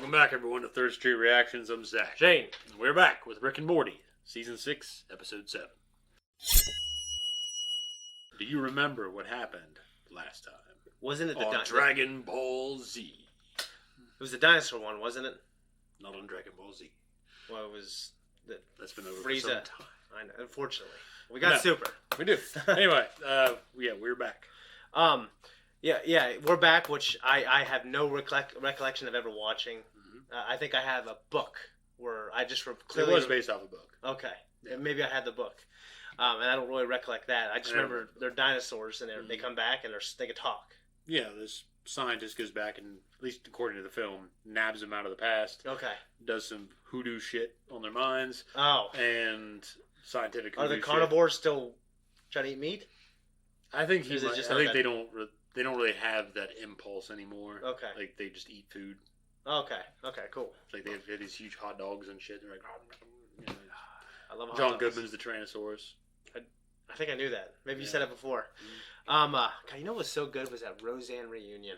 Welcome back, everyone, to Third Street Reactions. I'm Zach. Shane. And we're back with Rick and Morty, Season 6, Episode 7. Do you remember what happened last time? Wasn't it the on Dragon Ball Z? It was the dinosaur one, wasn't it? Not on Dragon Ball Z. Well, it was the That's been over Frieza. for some time. I know, unfortunately. We got Super. We do. Anyway, we're back. Yeah, we're back, which I have no recollection of ever watching. Mm-hmm. I think I have a book where I just clearly... It was based off a book. Okay. Yeah. Maybe I had the book. And I don't really recollect that. I just remember they're dinosaurs, and they come back, and they can talk. Yeah, this scientist goes back and, at least according to the film, nabs them out of the past. Okay. Does some hoodoo shit on their minds. Oh. And scientific Are the carnivores still trying to eat meat? I think they don't really have that impulse anymore. Okay. Like, they just eat food. Okay, cool. Like, they have these huge hot dogs and shit. They're like, you know, I love hot John dogs. Goodman's the Tyrannosaurus. I think I knew that. Maybe you said it before. Mm-hmm. God, you know what was so good was that Roseanne reunion.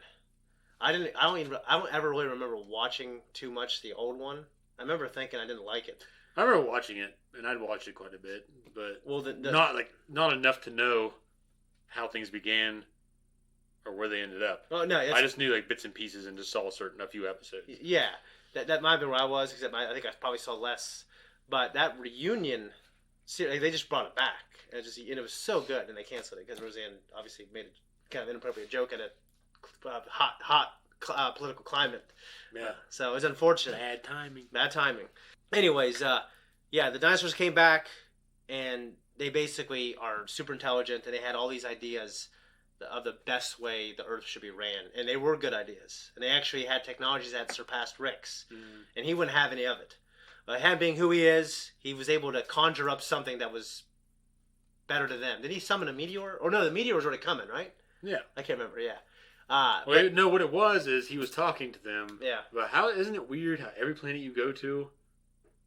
I don't ever really remember watching too much the old one. I remember thinking I didn't like it. I remember watching it, and I'd watched it quite a bit, but not enough to know how things began or where they ended up. Oh no, I just knew like bits and pieces and just saw a few episodes. Yeah, that might have been where I was, except I think I probably saw less. But that reunion, they just brought it back, and it was so good, and they canceled it because Roseanne obviously made a kind of inappropriate joke at a hot political climate. Yeah. So it was unfortunate. Bad timing. Anyways, the dinosaurs came back, and they basically are super intelligent, and they had all these ideas of the best way the Earth should be ran, and they were good ideas, and they actually had technologies that surpassed Rick's, and he wouldn't have any of it. But him being who he is, he was able to conjure up something that was better to them. Did he summon a meteor? Or no, the meteor was already coming, right? Yeah. I can't remember, yeah. No, what it was is he was talking to them. Yeah. But isn't it weird how every planet you go to,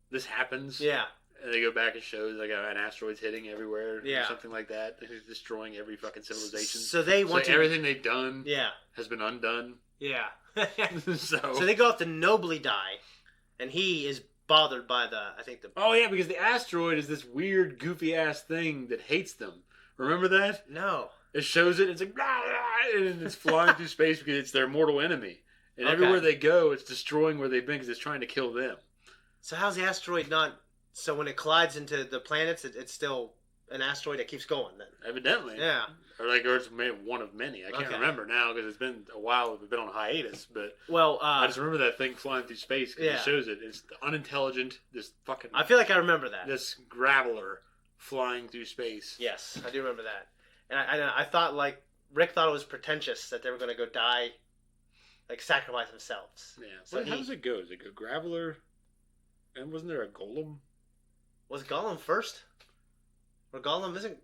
this happens? Yeah. And they go back and shows like an asteroid's hitting everywhere, or something like that. And he's destroying every fucking civilization. So everything they've done, has been undone. Yeah. so they go off to nobly die, and he is bothered by Oh yeah, because the asteroid is this weird, goofy ass thing that hates them. Remember that? No. It shows it. It's like blah, blah, and it's flying through space because it's their mortal enemy. And everywhere they go, it's destroying where they've been because it's trying to kill them. So how's the asteroid not? So when it collides into the planets, it's still an asteroid that keeps going then? Evidently. Yeah. Or it's one of many. I can't remember now because it's been a while. We've been on hiatus. But I just remember that thing flying through space because it shows it. It's unintelligent. This fucking... I feel like I remember that. This graveler flying through space. Yes, I do remember that. And I thought, like, Rick thought it was pretentious that they were going to go die, like, sacrifice themselves. Yeah. So how does it go? Does it go graveler? And wasn't there a golem? Was Gollum first? Or isn't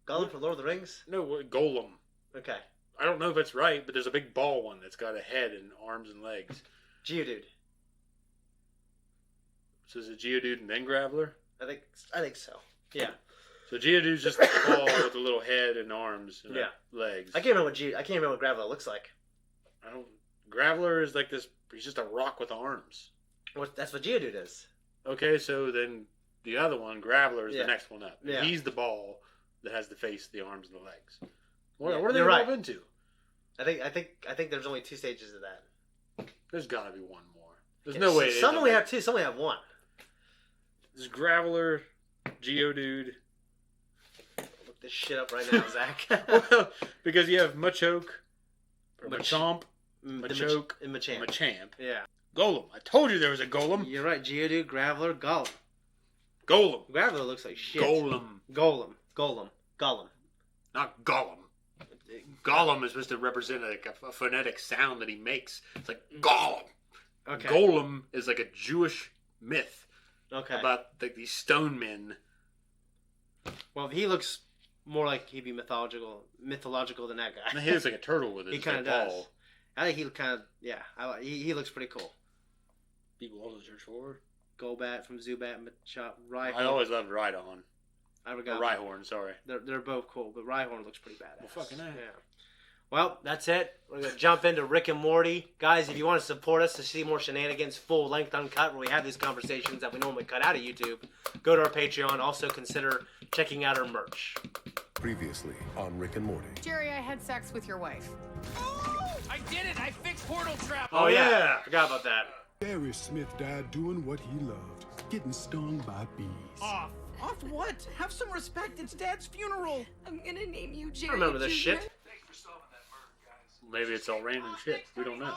Gollum from Lord of the Rings? No, golem. Okay. I don't know if that's right, but there's a big ball one that's got a head and arms and legs. Geodude. So is it Geodude and then graveler? I think so. Yeah. So Geodude's just a ball with a little head and arms and legs. I can't remember what Graveler looks like. Graveler is like this. He's just a rock with arms. That's what Geodude is. Okay, so then the other one, Graveler, is the next one up. Yeah. He's the ball that has the face, the arms, and the legs. What are they evolve into? I think there's only 2 stages of that. There's got to be one more. There's no way. Some only have 2. Some only have 1. There's Graveler, Geodude. Look this shit up right now, Zach. Well, because you have Machoke, or Machamp, Machoke, and Machamp. Machamp. Yeah. Golem. I told you there was a golem. You're right. Geodude, Graveler, Gollum. Golem. Graveler looks like shit. Golem. Not Gollum. Gollum is supposed to represent a phonetic sound that he makes. It's like Gollum. Okay. Golem is like a Jewish myth. Okay. About like these stone men. Well, he looks more like he'd be mythological than that guy. He looks like a turtle with his He kind of does. I think he kind of he looks pretty cool. People also search for Golbat from Zubat, Machop, Rhyhorn. I always loved Rhyhorn. I forgot. Rhyhorn, sorry. They're both cool, but Rhyhorn looks pretty badass. Well, fucking A. Yeah. Well, that's it. We're going to jump into Rick and Morty. Guys, if you want to support us to see more shenanigans, full length uncut, where we have these conversations that we normally cut out of YouTube, go to our Patreon. Also consider checking out our merch. Previously on Rick and Morty. Jerry, I had sex with your wife. Oh, I did it! I fixed Portal Trap! Oh yeah. Forgot about that. Barry Smith died doing what he loved, getting stung by bees. Off. Off what? Have some respect. It's Dad's funeral. I'm gonna name you Jerry. I remember this shit. Thanks for solving that murder, guys. Maybe it's all random shit. We don't know.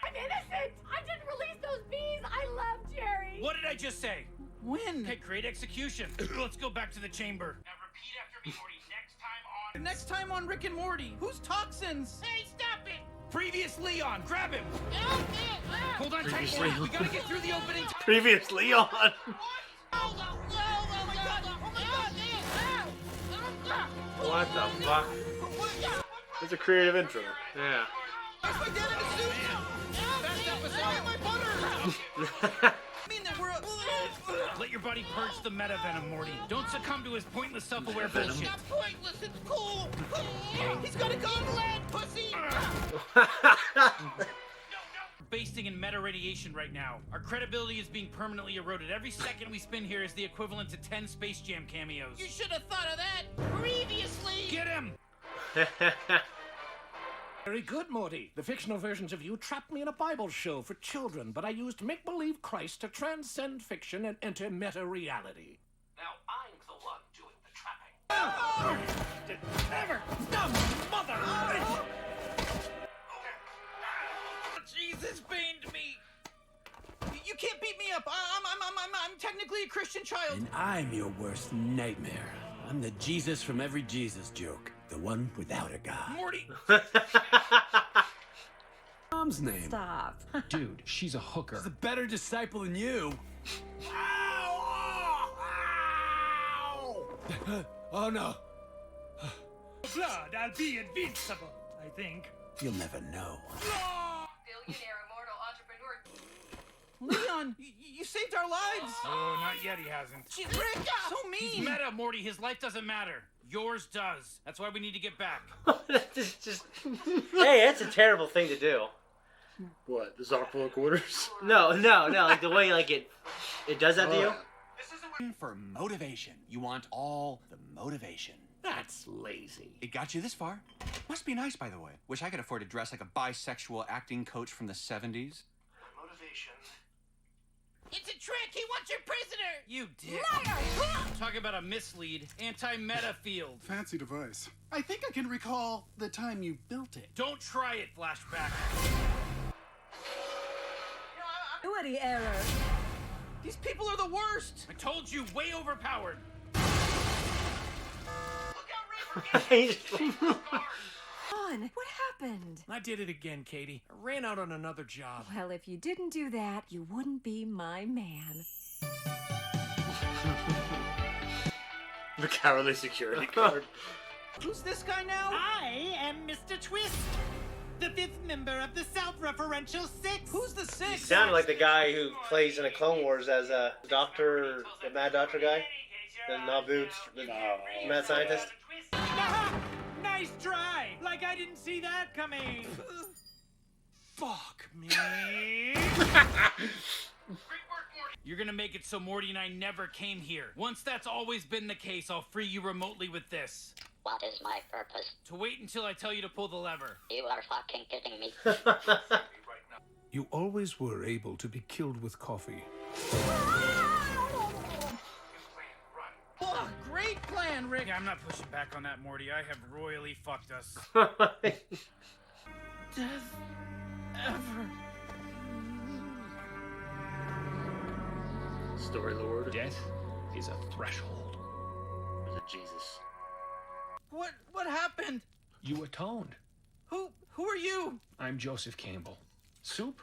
I'm innocent. I didn't release those bees. I love Jerry. What did I just say? When? Okay, great execution. Let's go back to the chamber. Now repeat after me, Morty. Next time on Rick and Morty. Who's toxins? Hey, stop it! Previously on. Grab him. Hold on tight. We gotta get through the opening. Previously on. What the fuck? It's a creative intro. Yeah. That's my dad in a suit. Best episode. My butter. I mean that we're Let your buddy purge the meta venom, Morty. Don't succumb to his pointless self-aware bullshit. It's not pointless, it's cool. He's got a gun, lad, pussy. Basting in meta radiation right now. Our credibility is being permanently eroded. Every second we spend here is the equivalent to 10 Space Jam cameos. You should have thought of that previously. Get him. Very good, Morty. The fictional versions of you trapped me in a Bible show for children, but I used make-believe Christ to transcend fiction and enter meta-reality. Now I'm the one doing the trapping. Never! No, mother! Jesus pained me! You can't beat me up! I'm technically a Christian child! And I'm your worst nightmare. I'm the Jesus from every Jesus joke. The one without a God. Morty! Mom's name. Stop. Dude, she's a hooker. She's a better disciple than you. Ow! Ow! Oh no. Blood, I'll be invincible, I think. You'll never know. Billionaire, immortal, entrepreneur. Leon, you saved our lives! Oh, not yet he hasn't. Jeez, Rick, so mean! He's meta, Morty. His life doesn't matter. Yours does. That's why we need to get back. just hey, that's a terrible thing to do. What? The sock full of quarters? No. Like the way it does that to you. This isn't for motivation. You want all the motivation. That's lazy. It got you this far. Must be nice, by the way. Wish I could afford to dress like a bisexual acting coach from the 70s. motivation. It's a trick! He wants your prisoner! You dick. Liar! Talk about a mislead. Anti-meta field. Fancy device. I think I can recall the time you built it. Don't try it, Flashback. What error? These people are the worst! I told you, way overpowered. Look out, Ray, On. What happened? I did it again, Katie. I ran out on another job. Well, if you didn't do that, you wouldn't be my man. The cowardly security guard. Who's this guy now? I am Mr. Twist, the 5th member of the Self-Referential Six. Who's the You sixth? sound like the guy who plays in the Clone Wars as a doctor, the Mad Doctor guy, the Naboo, the mad scientist. Nice try! Like I didn't see that coming! Fuck me. You're gonna make it so Morty and I never came here. Once that's always been the case, I'll free you remotely with this. What is my purpose? To wait until I tell you to pull the lever. You are fucking kidding me. You always were able to be killed with coffee. Oh, great plan, Rick! Yeah, I'm not pushing back on that, Morty. I have royally fucked us. Death ever. Story Lord. Death is a threshold. Is it Jesus? What happened? You atoned. Who are you? I'm Joseph Campbell. Soup?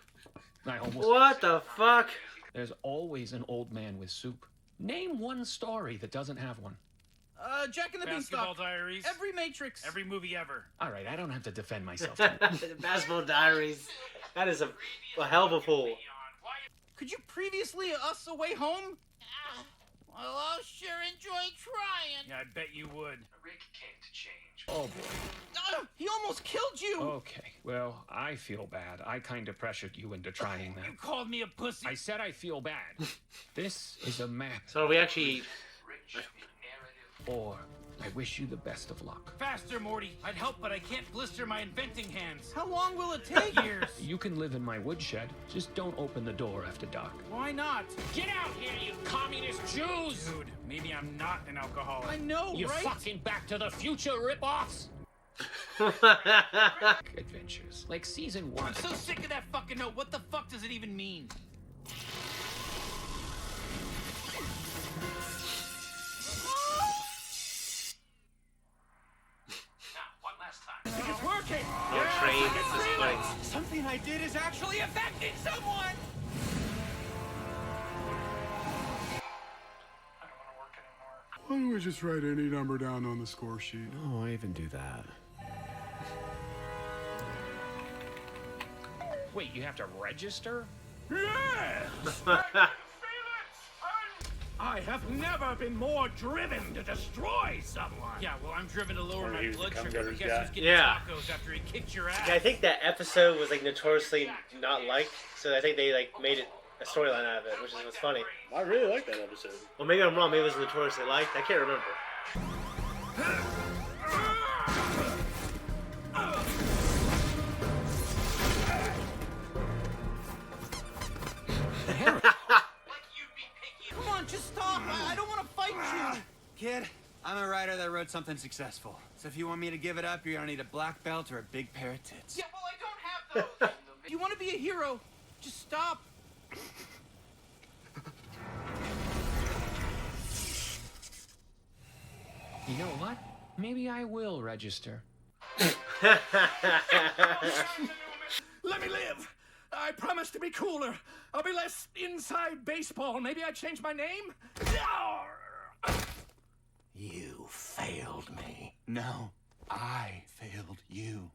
I almost... What the fuck? There's always an old man with soup. Name one story that doesn't have one. Jack and the Basketball Beanstalk. Diaries. Every Matrix. Every movie ever. All right, I don't have to defend myself. Basketball Diaries. That is a hell of a fool. Could you previously us away home? Well, I'll sure enjoy trying. Yeah, I bet you would. Rick came to change. much. Oh, boy. He almost killed you! Okay, well, I feel bad. I kind of pressured you into trying that. You called me a pussy. I said I feel bad. This is a map. So we actually... Or I wish you the best of luck. Faster, Morty. I'd help, but I can't blister my inventing hands. How long will it take? Years. You can live in my woodshed. Just don't open the door after dark. Why not? Get out here, you communist Jews! Dude, maybe I'm not an alcoholic. I know, You right? fucking Back to the Future rip-offs! Adventures. Like season 1. I'm so sick of that fucking note. What the fuck does it even mean? It's working! More trains. This is like... Something I did is actually affecting someone! Why don't we just write any number down on the score sheet? Oh, I even do that. Wait, you have to register? Yes! I have never been more driven to destroy someone. Yeah, well, I'm driven to lower my blood sugar. Guess guy. who's getting tacos after he kicked your ass? Yeah, I think that episode was like notoriously not liked, so I think they like made it a storyline out of it, which is what's funny. I really like that episode. Well, maybe I'm wrong. Maybe it was notoriously liked. I can't remember. Come on, just stop. I don't want to fight you. Kid, I'm a writer that wrote something successful. So if you want me to give it up, you're gonna need a black belt or a big pair of tits. Yeah, well, I don't have those. If you want to be a hero, just stop. You know what? Maybe I will register. Let me live. I promise to be cooler. I'll be less inside baseball. Maybe I change my name? You failed me. No, I failed you.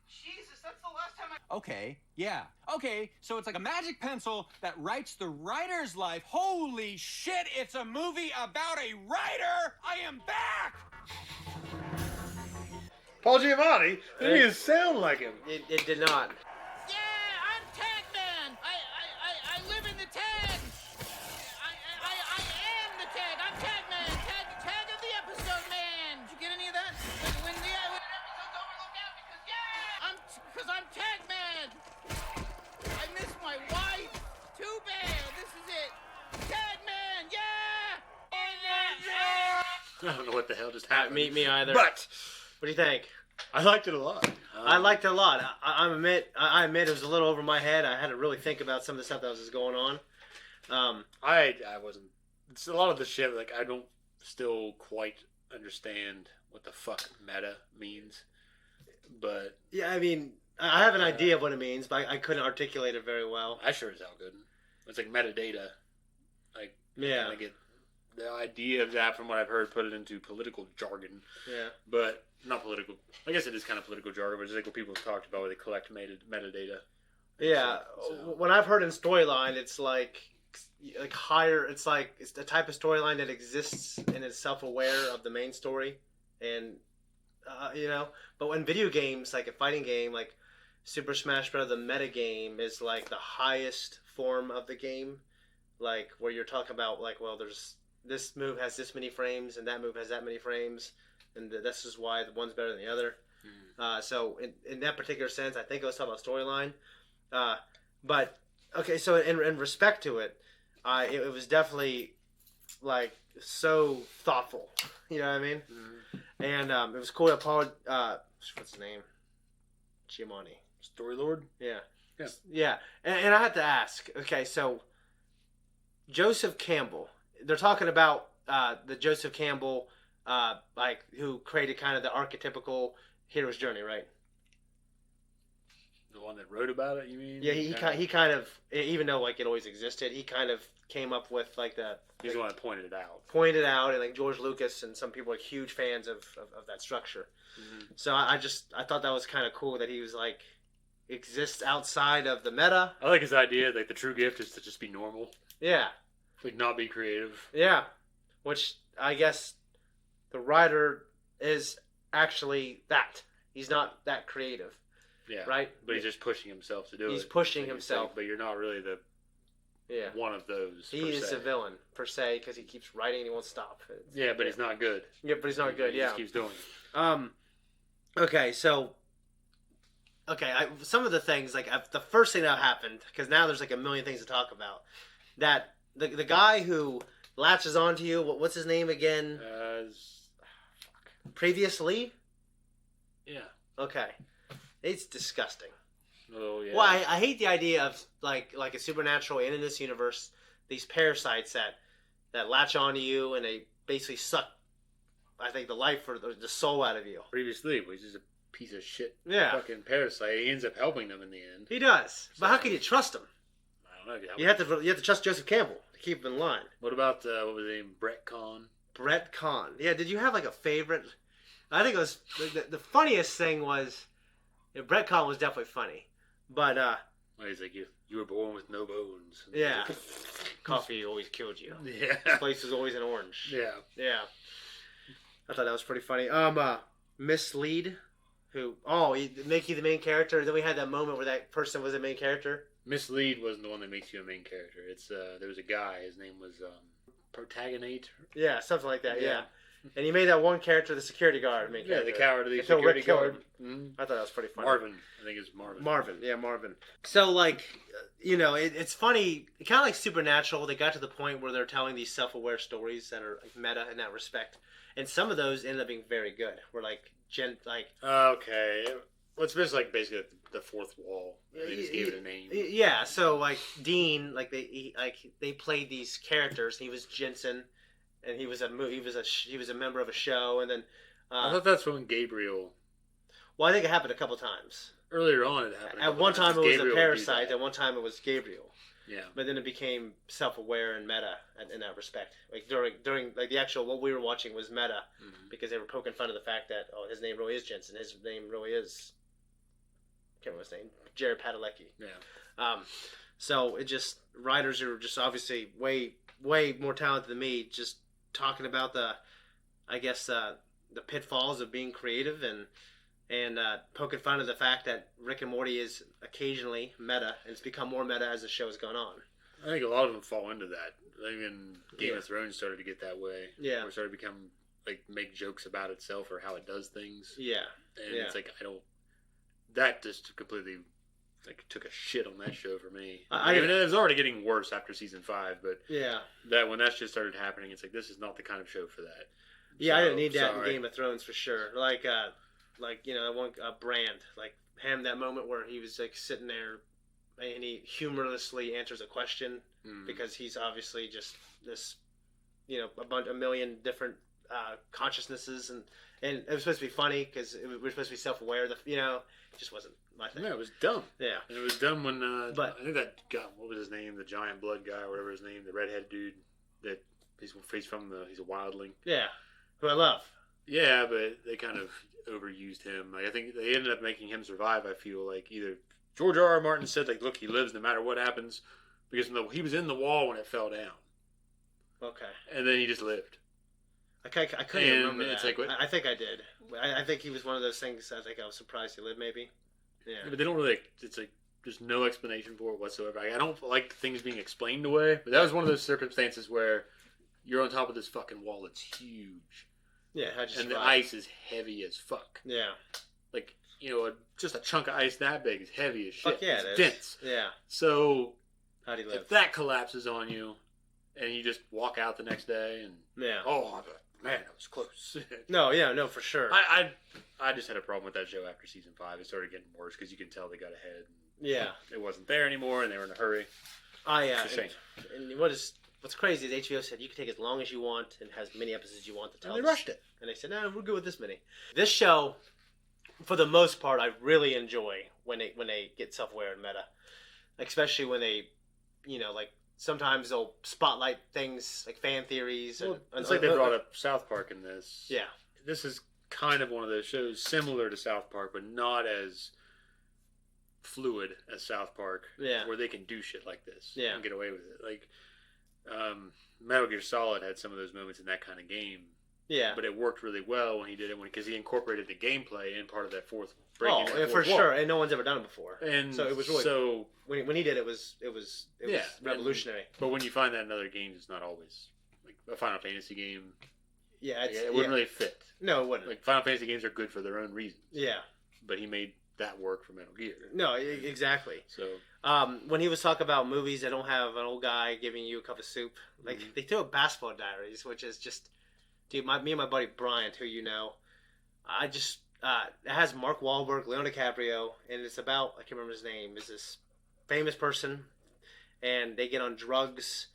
Jesus, that's the last time I... Okay, yeah. Okay, so it's like a magic pencil that writes the writer's life. Holy shit, it's a movie about a writer! I am back! Paul Giamatti? Didn't even sound like him. It did not. Yeah, I'm Tag Man. I live in the tag. I am the tag. I'm Tag Man. Tag of the episode man. Did you get any of that? When the episode's over, look out because I'm Tag Man. I miss my wife. Too bad. This is it. Tag Man. Yeah. I don't know what the hell just happened. Me either. But what do you think? I liked it a lot. I liked it a lot. I admit it was a little over my head. I had to really think about some of the stuff that was just going on. I wasn't. It's a lot of the shit. Like I don't still quite understand what the fuck meta means. But yeah, I mean, I have an idea of what it means, but I couldn't articulate it very well. I sure as hell couldn't. It's like metadata. Like yeah, I get the idea of that from what I've heard. Put it into political jargon. Yeah, but not political. I guess it is kind of political jargon, but it's like what people have talked about where they collect metadata. Yeah, so. When I've heard in storyline, it's like higher. It's like it's the type of storyline that exists and is self-aware of the main story, and you know. But when video games, like a fighting game, like Super Smash Bros., the meta game is like the highest form of the game, like where you're talking about like, well, there's this move has this many frames and that move has that many frames. And this is why the one's better than the other. So in that particular sense, I think I was talking about storyline. But okay, so in respect to it, it was definitely like so thoughtful. You know what I mean? And it was cool that Paul, what's his name? Giamatti. Story Lord? Yeah. And I had to ask, okay, so Joseph Campbell, they're talking about the Joseph Campbell, like who created kind of the archetypical hero's journey, right? The one that wrote about it, you mean? Yeah, he kind of, even though like it always existed, he kind of came up with like the. He's the one that pointed it out. Pointed out, and like George Lucas and some people are huge fans of that structure. Mm-hmm. So I thought that was kind of cool that he was like exists outside of the meta. I like his idea. Like the true gift is to just be normal. Yeah. Like not be creative. Yeah, which I guess the writer is actually that. He's not that creative. Yeah. Right? But he's just pushing himself to do it. He's pushing himself. But you're not really the one of those. He is a villain, per se, because he keeps writing and he won't stop. But he's not good. Yeah, but he's not good, He just keeps doing it. Okay, so... Okay, some of the things, like, the first thing that happened, because now there's like a million things to talk about, that the guy who latches onto you, what's his name again? Previously? Yeah. Okay. It's disgusting. Oh yeah. Well, I hate the idea of like a supernatural in this universe, these parasites that latch onto you and they basically suck, I think, the life or the soul out of you. Previously, but he's just a piece of shit. Yeah. Fucking parasite. He ends up helping them in the end. He does. But how can you trust him? I don't know. You have to trust Joseph Campbell to keep him in line. What about what was his name? Brett Kahn. Brett Kahn. Yeah. Did you have like a favorite? I think it was the funniest thing was. Yeah, Brett Kahn was definitely funny, but he's like you were born with no bones. Yeah, coffee always killed you. Yeah, this place was always an orange. Yeah, I thought that was pretty funny. Miss Lead, who make you the main character. Then we had that moment where that person was the main character. Miss Lead wasn't the one that makes you a main character. It's there was a guy. His name was Protagonate. Yeah, something like that. Yeah. And he made that one character the security guard. Yeah, the coward of the security guard. Mm-hmm. I thought that was pretty funny. Marvin. I think it's Marvin. Marvin. So, like, it's funny. Kind of like Supernatural. They got to the point where they're telling these self-aware stories that are like, meta in that respect. And some of those ended up being very good. Where, like, okay. Well, it's basically the fourth wall. They just gave it a name. Yeah, so, like, Dean, like, they played these characters. He was Jensen. And he was a member of a show, and then I thought that's when Gabriel. Well, I think it happened a couple times. Earlier on, it happened. At one time, it was a parasite. At one time, it was Gabriel. Yeah. But then it became self-aware and meta in that respect. Like during like the actual what we were watching was meta because they were poking fun of the fact that his name really is Jensen. His name really is. I can't remember his name. Jared Padalecki. Yeah. So it just writers who are just obviously way more talented than me just. Talking about the pitfalls of being creative and poking fun of the fact that Rick and Morty is occasionally meta and it's become more meta as the show has gone on. I think a lot of them fall into that. Even Game of Thrones started to get that way. Yeah, where it started to become like make jokes about itself or how it does things. Yeah, and it's like that just completely. Like took a shit on that show for me. I mean, it was already getting worse after season 5, but that when that shit started happening, it's like this is not the kind of show for that. Yeah, I didn't need that in Game of Thrones for sure. Like one Brand, like him that moment where he was like sitting there and he humorlessly answers a question because he's obviously just this, a million different consciousnesses and it was supposed to be funny because we're supposed to be self-aware. It just wasn't my thing. Yeah, it was dumb. Yeah, and it was dumb when I think that guy, what was his name, the giant blood guy or whatever his name, the redhead dude that he's a wildling. Yeah, who I love. Yeah, but they kind of overused him. Like I think they ended up making him survive. I feel like either George R.R. Martin said like, look, he lives no matter what happens because he was in the wall when it fell down. Okay, and then he just lived. I couldn't remember that. Like, I think I did. I think he was one of those things. I think I was surprised he lived. Maybe. Yeah. But they don't really. It's like there's no explanation for it whatsoever. I don't like things being explained away. But that was one of those circumstances where you're on top of this fucking wall that's huge. Yeah. And the ice is heavy as fuck. Yeah. Like just a chunk of ice that big is heavy as shit. Fuck yeah, it's dense. Yeah. So how do you live? If that collapses on you, and you just walk out the next day, and man, that was close. No, for sure. I just had a problem with that show after season 5. It started getting worse because you can tell they got ahead. Yeah, it wasn't there anymore, and they were in a hurry. It's a shame. And what's crazy is HBO said you can take as long as you want and has many episodes you want to tell. And they rushed it, and they said, "No, we're good with this many." This show, for the most part, I really enjoy when they get self-aware and meta, especially when they, like sometimes they'll spotlight things like fan theories. Well, it's like they brought up South Park in this. Yeah, this is kind of one of those shows similar to South Park, but not as fluid as South Park. Yeah, where they can do shit like this. Yeah, and get away with it. Like Metal Gear Solid had some of those moments in that kind of game. Yeah, but it worked really well when he did it because he incorporated the gameplay in part of that fourth. For sure, and no one's ever done it before, and so it was really when he did it was revolutionary. But when you find that in other games, it's not always like a Final Fantasy game. Yeah, it wouldn't really fit. No, it wouldn't. Like Final Fantasy games are good for their own reasons. Yeah, but he made that work for Metal Gear. No, exactly. So when he was talking about movies that don't have an old guy giving you a cup of soup, like they threw up Basketball Diaries, which is just. Dude, me and my buddy Bryant, who it has Mark Wahlberg, Leonardo DiCaprio, and it's about, I can't remember his name, is this famous person, and they get on drugs,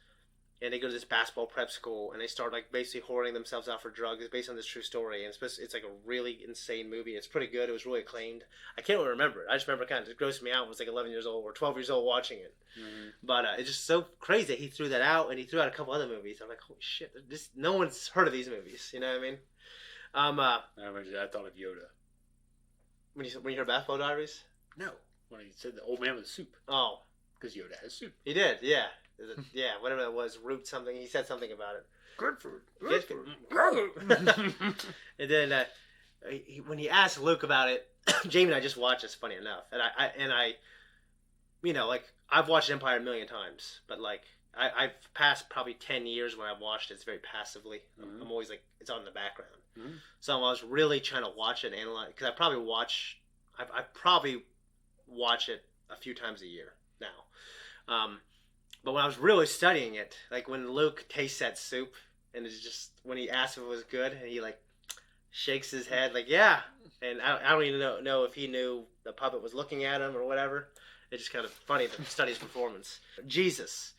and they go to this basketball prep school, and they start like basically whoring themselves out for drugs. It's based on this true story, and it's like a really insane movie. It's pretty good. It was really acclaimed. I can't really remember it. I just remember kind of it grossed me out. I was like 11 years old or 12 years old watching it. Mm-hmm. But it's just so crazy that he threw that out, and he threw out a couple other movies. I'm like, holy shit, no one's heard of these movies. You know what I mean? I thought of Yoda. When you heard Basketball Diaries? No. When he said the old man with soup. Oh. Because Yoda has soup. He did, yeah. Yeah, whatever that was, root something. He said something about it. Good food. And then when he asked Luke about it, Jamie and I just watched this. Funny enough, and I, like I've watched Empire a million times, but like I've passed probably 10 years when I've watched it. It's very passively. Mm-hmm. I'm always like it's on in the background. Mm-hmm. So I was really trying to watch it and analyze because I probably watch it a few times a year now. But when I was really studying it, like when Luke tastes that soup, and it's just when he asks if it was good, and he like shakes his head, like yeah, and I don't even know if he knew the puppet was looking at him or whatever. It's just kind of funny to study his performance. Jesus.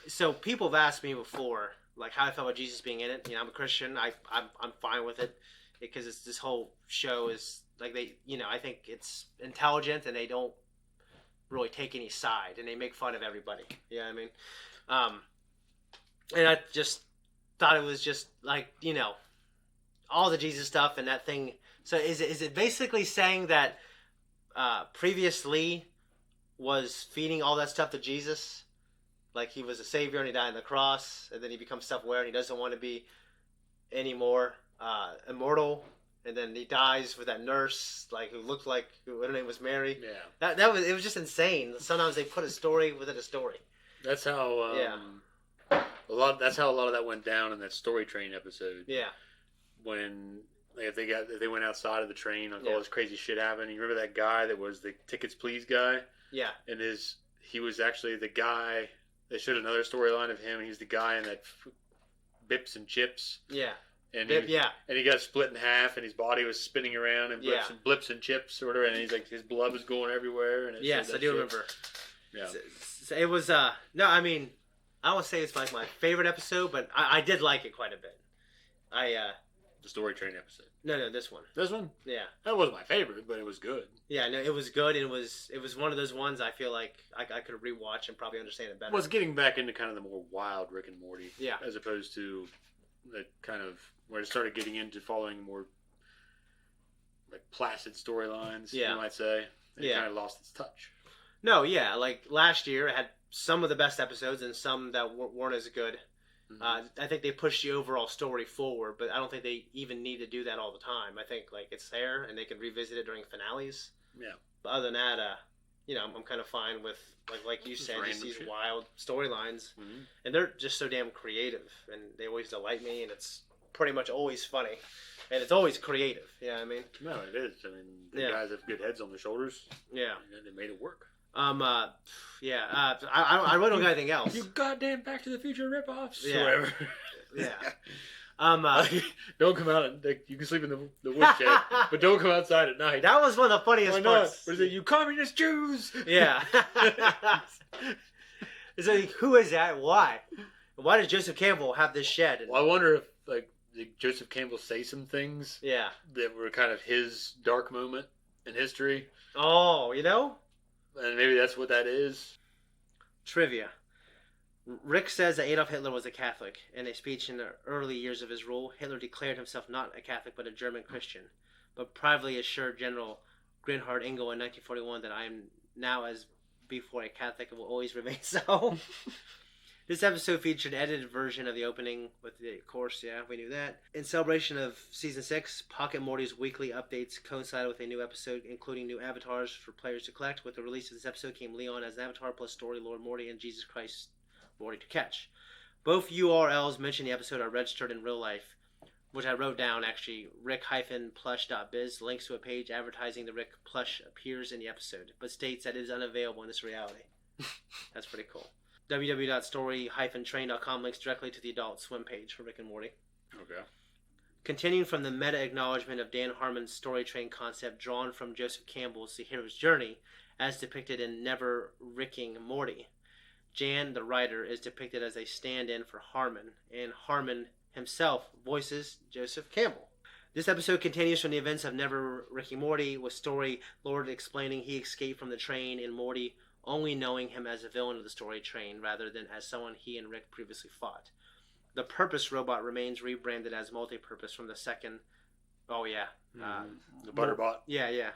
So people have asked me before, like how I felt about Jesus being in it. I'm a Christian. I'm fine with it because it's this whole show is like they, I think it's intelligent and they don't really take any side, and they make fun of everybody. You know what I mean? And I just thought it was just like, all the Jesus stuff and that thing. So is it basically saying that previously was feeding all that stuff to Jesus? Like he was a savior and he died on the cross, and then he becomes self-aware and he doesn't want to be anymore immortal. And then he dies with that nurse, like who looked like her name was Mary. Yeah, it was just insane. Sometimes they put a story within a story. That's how a lot of that went down in that Story Train episode. Yeah, when if they went outside of the train, like all this crazy shit happened. You remember that guy that was the Tickets Please guy? Yeah, and he was actually the guy. They showed another storyline of him. He's the guy in that Bips and Chips. Yeah. And he got split in half, and his body was spinning around, and blips and chips, or whatever. And he's like, his blood was going everywhere. And yes, I do remember. Yeah, so it was. No, I mean, I won't say it's like my favorite episode, but I did like it quite a bit. The Story Train episode. No, this one. This one? Yeah, that wasn't my favorite, but it was good. Yeah, no, it was good, and it was one of those ones I feel like I could rewatch and probably understand it better. Well, it's getting back into kind of the more wild Rick and Morty. Yeah, as opposed to the kind of where it started getting into following more like placid storylines, you might say. It kind of lost its touch. No, yeah, like last year it had some of the best episodes and some that weren't as good. Mm-hmm. I think they pushed the overall story forward, but I don't think they even need to do that all the time. I think like it's there and they can revisit it during finales. Yeah. But other than that, I'm kind of fine with like you said, just these wild storylines, and they're just so damn creative, and they always delight me, and it's pretty much always funny, and it's always creative. Yeah, I mean. No, it is. I mean, the guys have good heads on their shoulders. Yeah, and they made it work. I really don't got anything else. You goddamn Back to the Future ripoffs. Yeah. Whatever. Yeah. Don't come out. You can sleep in the woodshed, but don't come outside at night. That was one of the funniest parts. What is it? You communist Jews. Yeah. It's like, who is that? Why? Why does Joseph Campbell have this shed? Well, I wonder if did Joseph Campbell say some things? Yeah. That were kind of his dark moment. in history. Oh, you know? And maybe that's what that is. Trivia. Rick says that Adolf Hitler was a Catholic. In a speech in the early years of his rule, Hitler declared himself not a Catholic but a German Christian, but privately assured General Grinhard Engel in 1941 that I am now as before a Catholic and will always remain so. This episode featured an edited version of the opening with the, of course, yeah, we knew that. In celebration of Season 6, Pocket Morty's weekly updates coincided with a new episode, including new avatars for players to collect. With the release of this episode came Leon as an avatar, plus Story Lord Morty and Jesus Christ Morty to catch. Both URLs mentioned in the episode are registered in real life, which I wrote down, actually. Rick-plush.biz links to a page advertising the Rick plush appears in the episode, but states that it is unavailable in this reality. That's pretty cool. www.story-train.com links directly to the Adult Swim page for Rick and Morty. Okay. Continuing from the meta-acknowledgement of Dan Harmon's story train concept drawn from Joseph Campbell's The Hero's Journey, as depicted in Never Ricking Morty, Jan, the writer, is depicted as a stand-in for Harmon, and Harmon himself voices Joseph Campbell. This episode continues from the events of Never Ricking Morty, with Story Lord explaining he escaped from the train and Morty only knowing him as a villain of the story train rather than as someone he and Rick previously fought. The Purpose robot remains rebranded as Multi-Purpose from the second... Oh, yeah. The Butterbot. Yeah.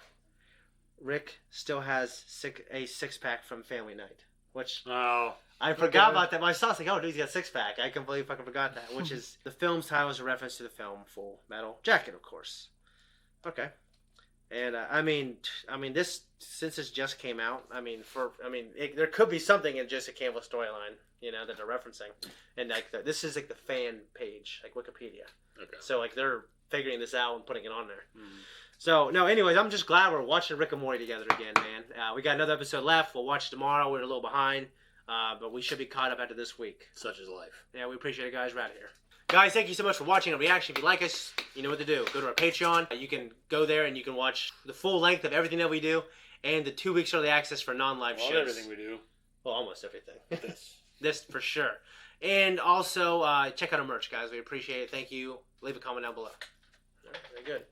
Rick still has a six-pack from Family Night, which... Oh. I forgot about that. When I saw it, I was like, oh, dude, he's got a six-pack. I completely fucking forgot that, which is... The film's title is a reference to the film Full Metal Jacket, of course. Okay. And this, since it just came out, there could be something in Joseph Campbell's storyline, that they're referencing, and this is like the fan page, like Wikipedia. Okay. So like they're figuring this out and putting it on there. Mm. So no, anyways, I'm just glad we're watching Rick and Morty together again, man. We got another episode left. We'll watch tomorrow. We're a little behind, but we should be caught up after this week. Such is life. Yeah, we appreciate it, guys. We're out of here. Guys, thank you so much for watching a reaction. If you like us, you know what to do. Go to our Patreon. You can go there and you can watch the full length of everything that we do and the 2 weeks early access for non-live shows. Everything we do. Well, almost everything. This for sure. And also, check out our merch, guys. We appreciate it. Thank you. Leave a comment down below. All right, very good.